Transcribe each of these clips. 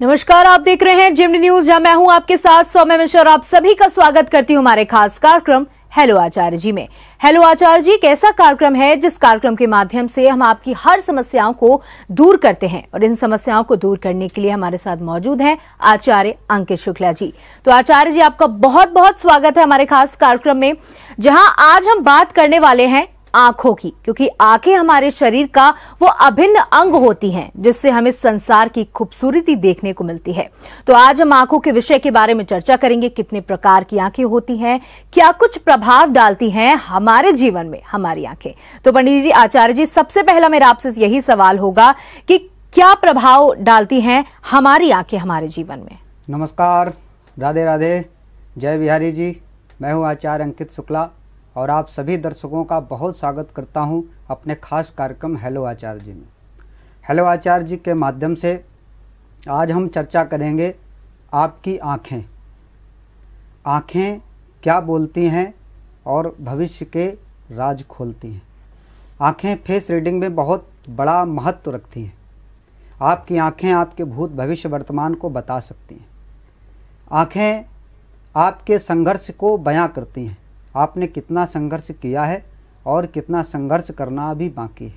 नमस्कार, आप देख रहे हैं जेमिनी न्यूज, जहां मैं हूं आपके साथ सौम्या मिश्रा और आप सभी का स्वागत करती हूं हमारे खास कार्यक्रम हेलो आचार्य जी में। हेलो आचार्य जी एक ऐसा कार्यक्रम है जिस कार्यक्रम के माध्यम से हम आपकी हर समस्याओं को दूर करते हैं और इन समस्याओं को दूर करने के लिए हमारे साथ मौजूद हैं आचार्य अंकित शुक्ला जी। तो आचार्य जी आपका बहुत बहुत स्वागत है हमारे खास कार्यक्रम में, जहां आज हम बात करने वाले हैं आंखों की, क्योंकि आंखें हमारे शरीर का वो अभिन्न अंग होती हैं जिससे हमें संसार की खूबसूरती देखने को मिलती है। तो आज हम आंखों के विषय के बारे में चर्चा करेंगे। कितने प्रकार की आंखें होती हैं, क्या कुछ प्रभाव डालती हैं हमारे जीवन में हमारी आंखें। तो पंडित जी, आचार्य जी, सबसे पहला मेरा आपसे यही सवाल होगा कि क्या प्रभाव डालती हैं हमारी आंखें हमारे जीवन में। नमस्कार, राधे राधे, जय बिहारी जी। मैं हूँ आचार्य अंकित शुक्ला और आप सभी दर्शकों का बहुत स्वागत करता हूं अपने खास कार्यक्रम हेलो आचार्य जी में। हेलो आचार्य जी के माध्यम से आज हम चर्चा करेंगे आपकी आँखें। आँखें क्या बोलती हैं और भविष्य के राज खोलती हैं। आँखें फेस रीडिंग में बहुत बड़ा महत्व रखती हैं। आपकी आँखें आपके भूत भविष्य वर्तमान को बता सकती हैं। आँखें आपके संघर्ष को बयां करती हैं। आपने कितना संघर्ष किया है और कितना संघर्ष करना अभी बाकी है।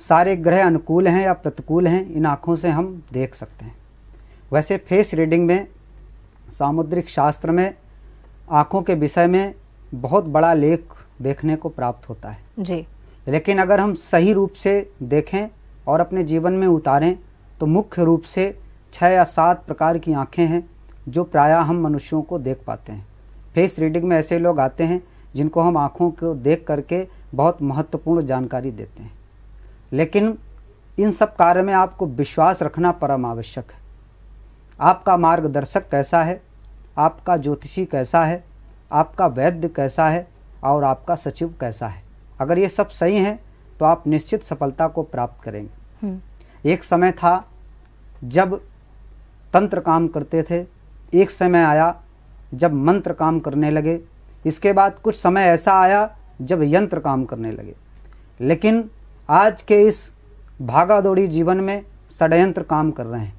सारे ग्रह अनुकूल हैं या प्रतिकूल हैं, इन आँखों से हम देख सकते हैं। वैसे फेस रीडिंग में, सामुद्रिक शास्त्र में आँखों के विषय में बहुत बड़ा लेख देखने को प्राप्त होता है जी। लेकिन अगर हम सही रूप से देखें और अपने जीवन में उतारें तो मुख्य रूप से 6 या 7 प्रकार की आँखें हैं जो प्रायः हम मनुष्यों को देख पाते हैं। फेस रीडिंग में ऐसे लोग आते हैं जिनको हम आँखों को देख करके बहुत महत्वपूर्ण जानकारी देते हैं, लेकिन इन सब कार्य में आपको विश्वास रखना परम आवश्यक है। आपका मार्गदर्शक कैसा है, आपका ज्योतिषी कैसा है, आपका वैद्य कैसा है और आपका सचिव कैसा है, अगर ये सब सही हैं तो आप निश्चित सफलता को प्राप्त करेंगे। एक समय था जब तंत्र काम करते थे, एक समय आया जब मंत्र काम करने लगे, इसके बाद कुछ समय ऐसा आया जब यंत्र काम करने लगे। लेकिन आज के इस भागादौड़ी जीवन में षड्यंत्र काम कर रहे हैं।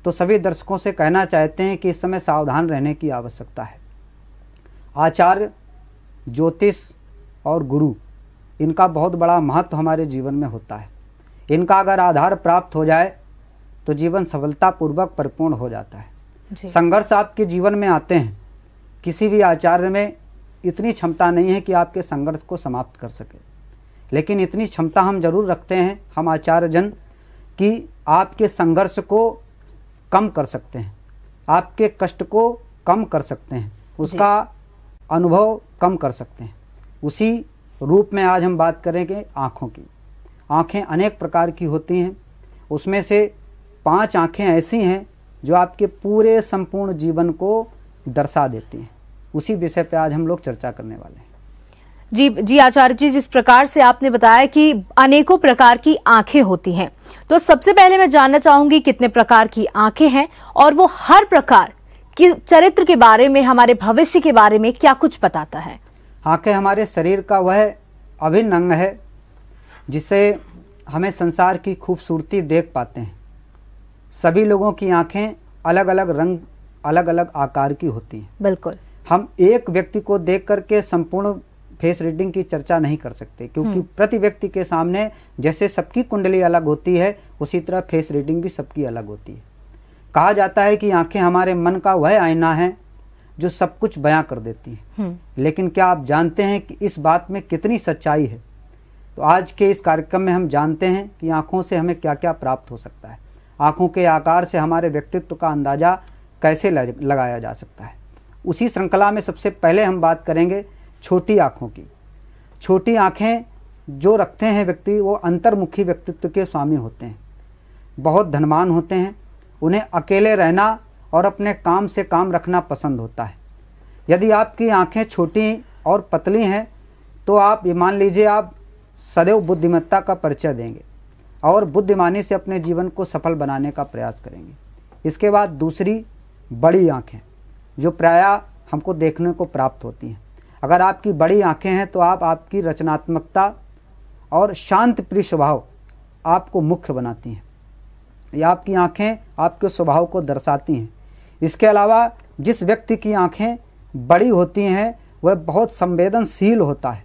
तो सभी दर्शकों से कहना चाहते हैं कि इस समय सावधान रहने की आवश्यकता है। आचार्य, ज्योतिष और गुरु, इनका बहुत बड़ा महत्व हमारे जीवन में होता है। इनका अगर आधार प्राप्त हो जाए तो जीवन सफलतापूर्वक परिपूर्ण हो जाता है। संघर्ष आपके जीवन में आते हैं, किसी भी आचार्य में इतनी क्षमता नहीं है कि आपके संघर्ष को समाप्त कर सके, लेकिन इतनी क्षमता हम जरूर रखते हैं हम आचार्य जन कि आपके संघर्ष को कम कर सकते हैं, आपके कष्ट को कम कर सकते हैं, उसका अनुभव कम कर सकते हैं। उसी रूप में आज हम बात करेंगे आँखों की। आँखें अनेक प्रकार की होती हैं, उसमें से 5 आँखें ऐसी हैं जो आपके पूरे संपूर्ण जीवन को दर्शा देती हैं। उसी विषय पे आज हम लोग चर्चा करने वाले हैं। जी आचार्य जी, जिस प्रकार से आपने बताया कि अनेकों प्रकार की आंखें होती हैं, तो सबसे पहले मैं जानना चाहूंगी कितने प्रकार की आंखें हैं और वो हर प्रकार की चरित्र के बारे में, हमारे भविष्य के बारे में क्या कुछ बताता है। आंखें हमारे शरीर का वह अभिन्न अंग है जिससे हमें संसार की खूबसूरती देख पाते हैं। सभी लोगों की आंखें अलग अलग रंग, अलग अलग आकार की होती हैं। बिल्कुल, हम एक व्यक्ति को देख करके संपूर्ण फेस रीडिंग की चर्चा नहीं कर सकते, क्योंकि प्रति व्यक्ति के सामने जैसे सबकी कुंडली अलग होती है उसी तरह फेस रीडिंग भी सबकी अलग होती है। कहा जाता है कि आंखें हमारे मन का वह आईना है जो सब कुछ बयां कर देती है। लेकिन क्या आप जानते हैं कि इस बात में कितनी सच्चाई है? तो आज के इस कार्यक्रम में हम जानते हैं कि आंखों से हमें क्या क्या प्राप्त हो सकता है। आँखों के आकार से हमारे व्यक्तित्व का अंदाज़ा कैसे लगाया जा सकता है। उसी श्रृंखला में सबसे पहले हम बात करेंगे छोटी आँखों की। छोटी आँखें जो रखते हैं व्यक्ति, वो अंतर्मुखी व्यक्तित्व के स्वामी होते हैं, बहुत धनवान होते हैं। उन्हें अकेले रहना और अपने काम से काम रखना पसंद होता है। यदि आपकी आँखें छोटी और पतली हैं तो आप ये मान लीजिए आप सदैव बुद्धिमत्ता का परिचय देंगे और बुद्धिमानी से अपने जीवन को सफल बनाने का प्रयास करेंगे। इसके बाद दूसरी बड़ी आँखें जो प्रायः हमको देखने को प्राप्त होती हैं। अगर आपकी बड़ी आँखें हैं तो आपकी रचनात्मकता और शांत प्रिय स्वभाव आपको मुख्य बनाती हैं। या आपकी आँखें आपके स्वभाव को दर्शाती हैं। इसके अलावा जिस व्यक्ति की आँखें बड़ी होती हैं वह बहुत संवेदनशील होता है,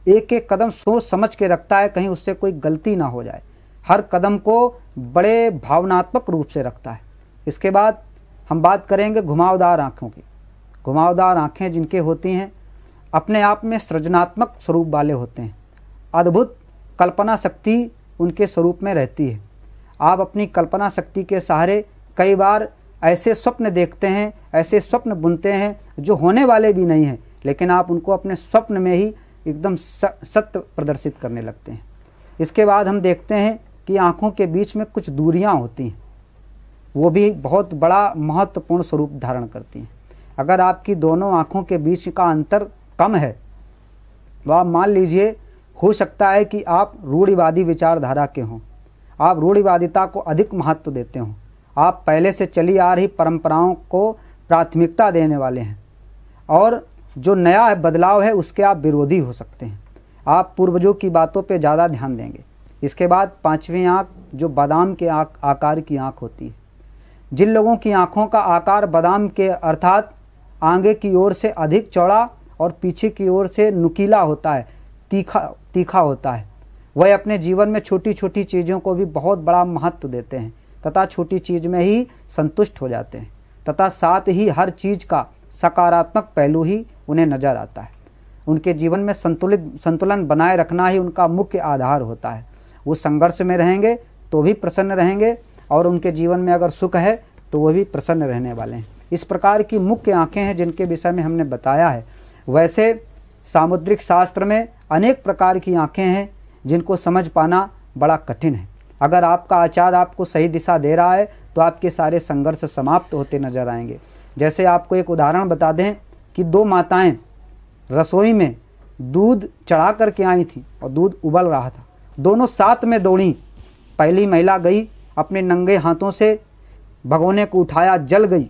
एक एक कदम सोच समझ के रखता है, कहीं उससे कोई गलती ना हो जाए, हर कदम को बड़े भावनात्मक रूप से रखता है। इसके बाद हम बात करेंगे घुमावदार आँखों की। घुमावदार आँखें जिनके होती हैं अपने आप में सृजनात्मक स्वरूप वाले होते हैं, अद्भुत कल्पना शक्ति उनके स्वरूप में रहती है। आप अपनी कल्पना शक्ति के सहारे कई बार ऐसे स्वप्न देखते हैं, ऐसे स्वप्न बुनते हैं जो होने वाले भी नहीं हैं, लेकिन आप उनको अपने स्वप्न में ही एकदम सत्य प्रदर्शित करने लगते हैं। इसके बाद हम देखते हैं कि आँखों के बीच में कुछ दूरियाँ होती हैं, वो भी बहुत बड़ा महत्वपूर्ण स्वरूप धारण करती हैं। अगर आपकी दोनों आँखों के बीच का अंतर कम है तो आप मान लीजिए हो सकता है कि आप रूढ़िवादी विचारधारा के हों, आप रूढ़िवादिता को अधिक महत्व देते हों, आप पहले से चली आ रही परंपराओं को प्राथमिकता देने वाले हैं और जो नया बदलाव है उसके आप विरोधी हो सकते हैं। आप पूर्वजों की बातों पे ज़्यादा ध्यान देंगे। इसके बाद पांचवी आँख जो बादाम के आकार की आँख होती है। जिन लोगों की आँखों का आकार बादाम के अर्थात आगे की ओर से अधिक चौड़ा और पीछे की ओर से नुकीला होता है, तीखा होता है, वह अपने जीवन में छोटी छोटी चीज़ों को भी बहुत बड़ा महत्व देते हैं तथा छोटी चीज़ में ही संतुष्ट हो जाते हैं तथा साथ ही हर चीज़ का सकारात्मक पहलू ही उन्हें नज़र आता है। उनके जीवन में संतुलन बनाए रखना ही उनका मुख्य आधार होता है। वो संघर्ष में रहेंगे तो भी प्रसन्न रहेंगे और उनके जीवन में अगर सुख है तो वो भी प्रसन्न रहने वाले हैं। इस प्रकार की मुख्य आँखें हैं जिनके विषय में हमने बताया है। वैसे सामुद्रिक शास्त्र में अनेक प्रकार की आँखें हैं जिनको समझ पाना बड़ा कठिन है। अगर आपका आचार आपको सही दिशा दे रहा है तो आपके सारे संघर्ष समाप्त होते नजर आएंगे। जैसे आपको एक उदाहरण बता दें कि दो माताएं रसोई में दूध चढ़ा करके आई थी और दूध उबल रहा था। दोनों साथ में दौड़ी। पहली महिला गई, अपने नंगे हाथों से भगोने को उठाया, जल गई,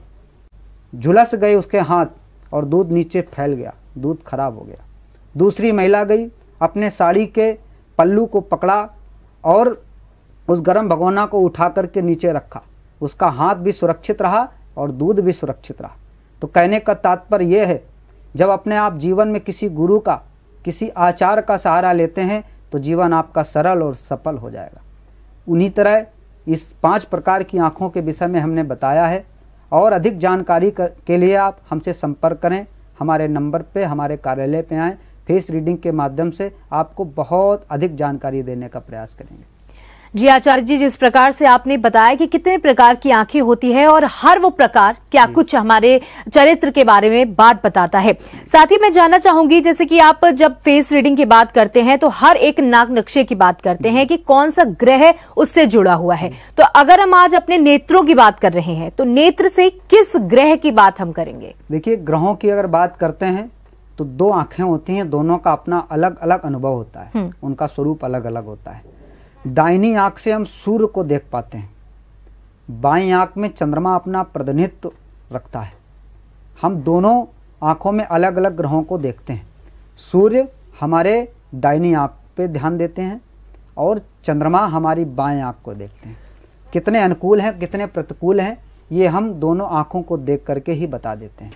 झुलस गए उसके हाथ और दूध नीचे फैल गया, दूध खराब हो गया। दूसरी महिला गई, अपने साड़ी के पल्लू को पकड़ा और उस गर्म भगोना को उठा करके नीचे रखा। उसका हाथ भी सुरक्षित रहा और दूध भी सुरक्षित रहा। तो कहने का तात्पर्य यह है, जब अपने आप जीवन में किसी गुरु का, किसी आचार का सहारा लेते हैं तो जीवन आपका सरल और सफल हो जाएगा। उन्हीं तरह इस 5 प्रकार की आँखों के विषय में हमने बताया है और अधिक जानकारी के लिए आप हमसे संपर्क करें। हमारे नंबर पे, हमारे कार्यालय पे आएँ। फेस रीडिंग के माध्यम से आपको बहुत अधिक जानकारी देने का प्रयास करेंगे। जी आचार्य जी, जिस प्रकार से आपने बताया कि कितने प्रकार की आंखें होती है और हर वो प्रकार क्या कुछ हमारे चरित्र के बारे में बात बताता है। साथ ही मैं जानना चाहूंगी, जैसे कि आप जब फेस रीडिंग की बात करते हैं तो हर एक नाक नक्शे की बात करते हैं कि कौन सा ग्रह उससे जुड़ा हुआ है। तो अगर हम आज अपने नेत्रों की बात कर रहे हैं तो नेत्र से किस ग्रह की बात हम करेंगे? देखिए, ग्रहों की अगर बात करते हैं तो 2 आंखें होती हैं, दोनों का अपना अलग अलग अनुभव होता है, उनका स्वरूप अलग अलग होता है। दाहिनी आंख से हम सूर्य को देख पाते हैं, बाईं आंख में चंद्रमा अपना प्रतिनिधित्व रखता है। हम दोनों आंखों में अलग अलग ग्रहों को देखते हैं। सूर्य हमारे दाहिनी आंख पे ध्यान देते हैं और चंद्रमा हमारी बाएं आंख को देखते हैं। कितने अनुकूल हैं, कितने प्रतिकूल हैं, ये हम दोनों आंखों को देख करके ही बता देते हैं।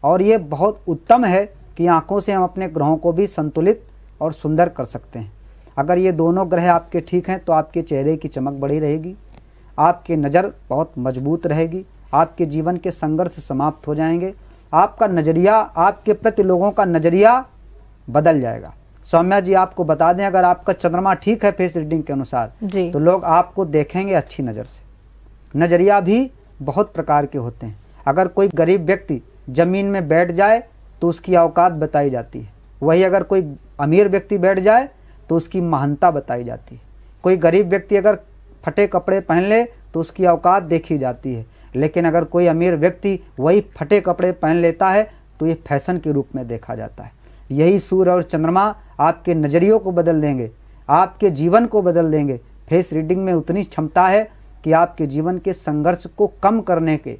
और ये बहुत उत्तम है कि आंखों से हम अपने ग्रहों को भी संतुलित और सुंदर कर सकते हैं। अगर ये दोनों ग्रह आपके ठीक हैं तो आपके चेहरे की चमक बढ़ी रहेगी, आपकी नज़र बहुत मजबूत रहेगी, आपके जीवन के संघर्ष समाप्त हो जाएंगे, आपका नज़रिया, आपके प्रति लोगों का नज़रिया बदल जाएगा। सौम्या जी, आपको बता दें, अगर आपका चंद्रमा ठीक है फेस रीडिंग के अनुसार तो लोग आपको देखेंगे अच्छी नज़र से। नज़रिया भी बहुत प्रकार के होते हैं। अगर कोई गरीब व्यक्ति ज़मीन में बैठ जाए तो उसकी औकात बताई जाती है, वही अगर कोई अमीर व्यक्ति बैठ जाए तो उसकी महानता बताई जाती है। कोई गरीब व्यक्ति अगर फटे कपड़े पहन ले तो उसकी औकात देखी जाती है, लेकिन अगर कोई अमीर व्यक्ति वही फटे कपड़े पहन लेता है तो ये फैशन के रूप में देखा जाता है। यही सूर्य और चंद्रमा आपके नज़रियों को बदल देंगे, आपके जीवन को बदल देंगे। फेस रीडिंग में उतनी क्षमता है कि आपके जीवन के संघर्ष को कम करने के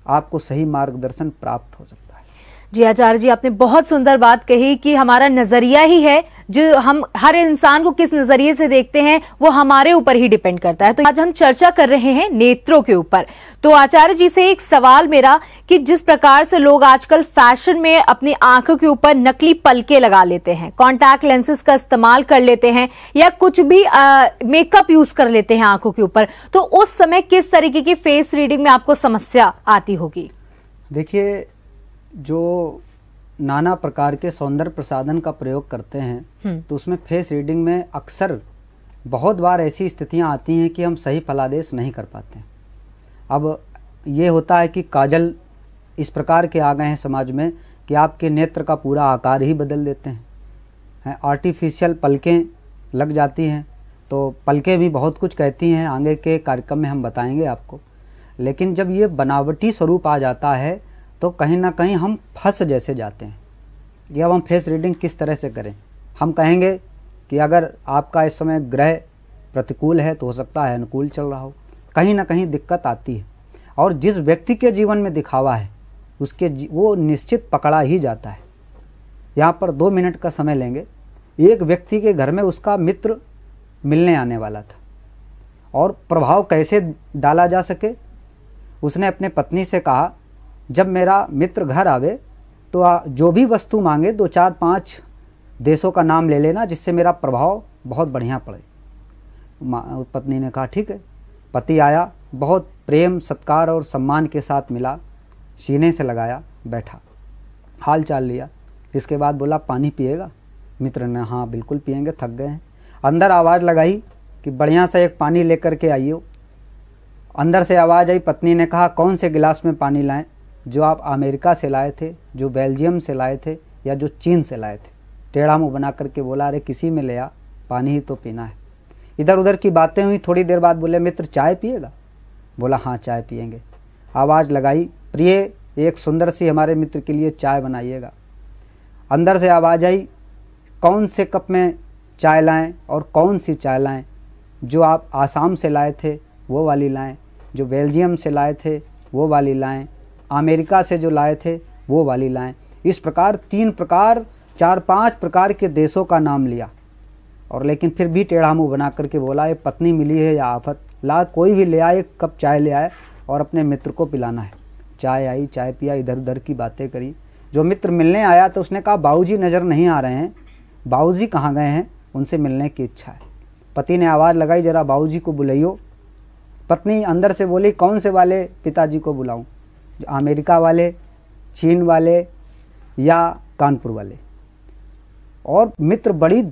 आपको सही मार्गदर्शन प्राप्त हो सकता है। जी आचार्य जी, आपने बहुत सुंदर बात कही कि हमारा नजरिया ही है, जो हम हर इंसान को किस नजरिए से देखते हैं वो हमारे ऊपर ही डिपेंड करता है। तो आज हम चर्चा कर रहे हैं नेत्रों के ऊपर। तो आचार्य जी से एक सवाल मेरा कि जिस प्रकार से लोग आजकल फैशन में अपनी आंखों के ऊपर नकली पलके लगा लेते हैं, कॉन्टैक्ट लेंसेज का इस्तेमाल कर लेते हैं या कुछ भी मेकअप यूज कर लेते हैं आंखों के ऊपर, तो उस समय किस तरीके की फेस रीडिंग में आपको समस्या आती होगी? देखिए, जो नाना प्रकार के सौंदर्य प्रसाधन का प्रयोग करते हैं तो उसमें फेस रीडिंग में अक्सर बहुत बार ऐसी स्थितियां आती हैं कि हम सही फलादेश नहीं कर पाते हैं। अब ये होता है कि काजल इस प्रकार के आ गए हैं समाज में कि आपके नेत्र का पूरा आकार ही बदल देते हैं। आर्टिफिशियल पलकें लग जाती हैं, तो पलकें भी बहुत कुछ कहती हैं, आगे के कार्यक्रम में हम बताएंगे आपको। लेकिन जब ये बनावटी स्वरूप आ जाता है तो कहीं ना कहीं हम फंस जैसे जाते हैं कि अब हम फेस रीडिंग किस तरह से करें। हम कहेंगे कि अगर आपका इस समय ग्रह प्रतिकूल है तो हो सकता है अनुकूल चल रहा हो, कहीं ना कहीं दिक्कत आती है। और जिस व्यक्ति के जीवन में दिखावा है उसके वो निश्चित पकड़ा ही जाता है। यहाँ पर 2 मिनट का समय लेंगे। एक व्यक्ति के घर में उसका मित्र मिलने आने वाला था और प्रभाव कैसे डाला जा सके, उसने अपने पत्नी से कहा, जब मेरा मित्र घर आवे तो जो भी वस्तु मांगे 2 4 5 देशों का नाम ले लेना, जिससे मेरा प्रभाव बहुत बढ़िया पड़े। पत्नी ने कहा ठीक है। पति आया, बहुत प्रेम सत्कार और सम्मान के साथ मिला, सीने से लगाया, बैठा, हाल चाल लिया। इसके बाद बोला पानी पिएगा? मित्र ने हाँ बिल्कुल पिएंगे, थक गए हैं। अंदर आवाज़ लगाई कि बढ़िया सा एक पानी लेकर के आइए। अंदर से आवाज़ आई, पत्नी ने कहा कौन से गिलास में पानी लाएं? जो आप अमेरिका से लाए थे, जो बेल्जियम से लाए थे, या जो चीन से लाए थे? टेढ़ा मुंह बना करके बोला, अरे किसी में ले आ, पानी ही तो पीना है। इधर उधर की बातें हुई। थोड़ी देर बाद बोले, मित्र चाय पिएगा? बोला हाँ चाय पिएंगे। आवाज़ लगाई, प्रिय एक सुंदर सी हमारे मित्र के लिए चाय बनाइएगा। अंदर से आवाज़ आई, कौन से कप में चाय लाएं और कौन सी चाय लाएं? जो आप आसाम से लाए थे वो वाली लाएं, जो बेल्जियम से लाए थे वो वाली लाएं, अमेरिका से जो लाए थे वो वाली लाएं। इस प्रकार 3 प्रकार 4-5 प्रकार के देशों का नाम लिया और लेकिन फिर भी टेढ़ा मुँह बना करके बोला, ये पत्नी मिली है या आफत, ला कोई भी ले आए, 1 कप चाय ले आए और अपने मित्र को पिलाना है। चाय आई, चाय पिया, इधर उधर की बातें करी। जो मित्र मिलने आया तो उसने कहा बाबूजी नज़र नहीं आ रहे हैं, बाबूजी कहाँ गए हैं, उनसे मिलने की इच्छा है। पति ने आवाज़ लगाई, जरा बाबूजी को बुलाइयो। पत्नी अंदर से बोली, कौन से वाले पिताजी को बुलाऊं? अमेरिका वाले, चीन वाले या कानपुर वाले? और मित्र बड़ी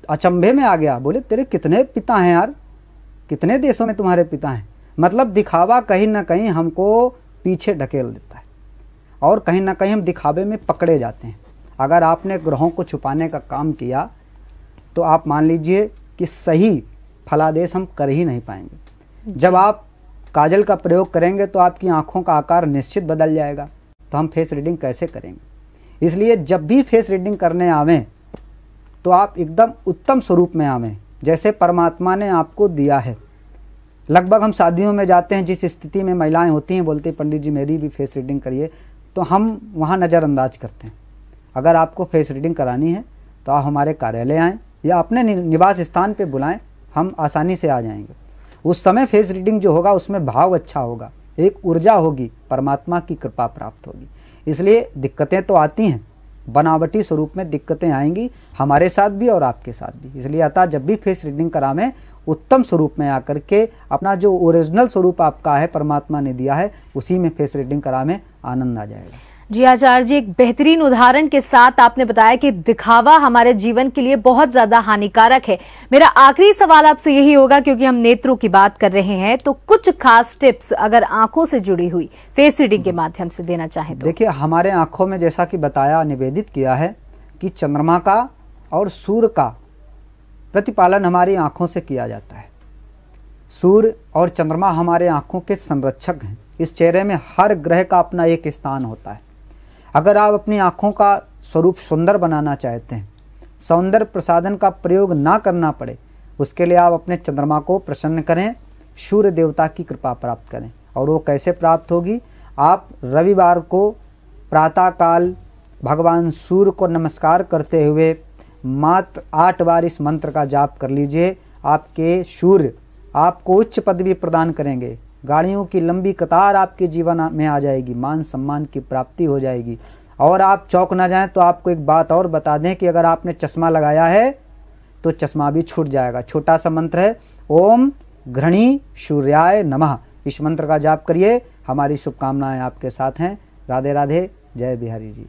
अचंभे में आ गया, बोले तेरे कितने पिता हैं यार, कितने देशों में तुम्हारे पिता हैं? मतलब दिखावा कहीं ना कहीं हमको पीछे ढकेल देता है और कहीं ना कहीं हम दिखावे में पकड़े जाते हैं। अगर आपने ग्रहों को छुपाने का काम किया तो आप मान लीजिए कि सही फलादेश हम कर ही नहीं पाएंगे। जब आप काजल का प्रयोग करेंगे तो आपकी आंखों का आकार निश्चित बदल जाएगा, तो हम फेस रीडिंग कैसे करेंगे? इसलिए जब भी फेस रीडिंग करने आवें तो आप एकदम उत्तम स्वरूप में आवें, जैसे परमात्मा ने आपको दिया है। लगभग हम शादियों में जाते हैं, जिस स्थिति में महिलाएं होती हैं, बोलती हैं पंडित जी मेरी भी फेस रीडिंग करिए, तो हम वहाँ नज़रअंदाज करते हैं। अगर आपको फेस रीडिंग करानी है तो आप हमारे कार्यालय आएँ या अपने निवास स्थान पे बुलाएं, हम आसानी से आ जाएंगे। उस समय फेस रीडिंग जो होगा उसमें भाव अच्छा होगा, एक ऊर्जा होगी, परमात्मा की कृपा प्राप्त होगी। इसलिए दिक्कतें तो आती हैं, बनावटी स्वरूप में दिक्कतें आएंगी हमारे साथ भी और आपके साथ भी। इसलिए अतः जब भी फेस रीडिंग करावें उत्तम स्वरूप में आकर के अपना जो ओरिजिनल स्वरूप आपका है, परमात्मा ने दिया है, उसी में फेस रीडिंग करावें, आनंद आ जाएगा। जी आचार्य जी, एक बेहतरीन उदाहरण के साथ आपने बताया कि दिखावा हमारे जीवन के लिए बहुत ज्यादा हानिकारक है। मेरा आखिरी सवाल आपसे यही होगा, क्योंकि हम नेत्रों की बात कर रहे हैं, तो कुछ खास टिप्स अगर आंखों से जुड़ी हुई फेस रीडिंग के माध्यम से देना चाहें तो? देखिए, हमारे आंखों में जैसा कि बताया, निवेदित किया है कि चंद्रमा का और सूर्य का प्रतिपालन हमारी आंखों से किया जाता है। सूर्य और चंद्रमा हमारे आंखों के संरक्षक हैं। इस चेहरे में हर ग्रह का अपना एक स्थान होता है। अगर आप अपनी आँखों का स्वरूप सुंदर बनाना चाहते हैं, सौंदर्य प्रसाधन का प्रयोग ना करना पड़े, उसके लिए आप अपने चंद्रमा को प्रसन्न करें, सूर्य देवता की कृपा प्राप्त करें। और वो कैसे प्राप्त होगी? आप रविवार को प्रातःकाल भगवान सूर्य को नमस्कार करते हुए मात्र 8 बार इस मंत्र का जाप कर लीजिए। आपके सूर्य आपको उच्च पदवी प्रदान करेंगे, गाड़ियों की लंबी कतार आपके जीवन में आ जाएगी, मान सम्मान की प्राप्ति हो जाएगी। और आप चौंक ना जाएं तो आपको एक बात और बता दें कि अगर आपने चश्मा लगाया है तो चश्मा भी छूट जाएगा। छोटा सा मंत्र है, ओम घृणी सूर्याय नमः। इस मंत्र का जाप करिए। हमारी शुभकामनाएं आपके साथ हैं। राधे राधे, जय बिहारी जी।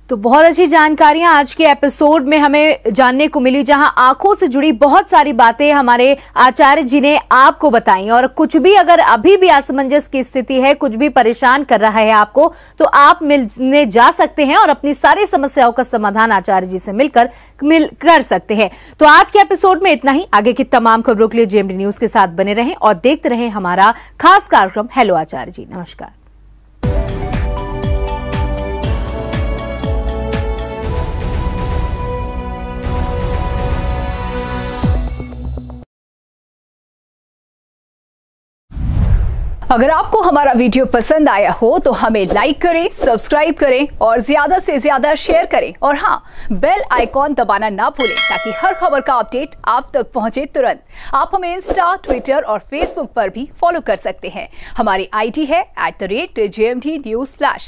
तो बहुत अच्छी जानकारियां आज के एपिसोड में हमें जानने को मिली, जहां आंखों से जुड़ी बहुत सारी बातें हमारे आचार्य जी ने आपको बताई। और कुछ भी अगर अभी भी असमंजस की स्थिति है, कुछ भी परेशान कर रहा है आपको, तो आप मिलने जा सकते हैं और अपनी सारी समस्याओं का समाधान आचार्य जी से मिलकर कर सकते हैं। तो आज के एपिसोड में इतना ही। आगे की तमाम खबरों के लिए जेएमडी न्यूज के साथ बने रहें और देखते रहें हमारा खास कार्यक्रम हेलो आचार्य जी। नमस्कार। अगर आपको हमारा वीडियो पसंद आया हो तो हमें लाइक करें, सब्सक्राइब करें और ज्यादा से ज्यादा शेयर करें। और हाँ, बेल आइकॉन दबाना ना भूलें ताकि हर खबर का अपडेट आप तक पहुंचे तुरंत। आप हमें इंस्टा, ट्विटर और फेसबुक पर भी फॉलो कर सकते हैं। हमारी आईडी है @JMD News Flash।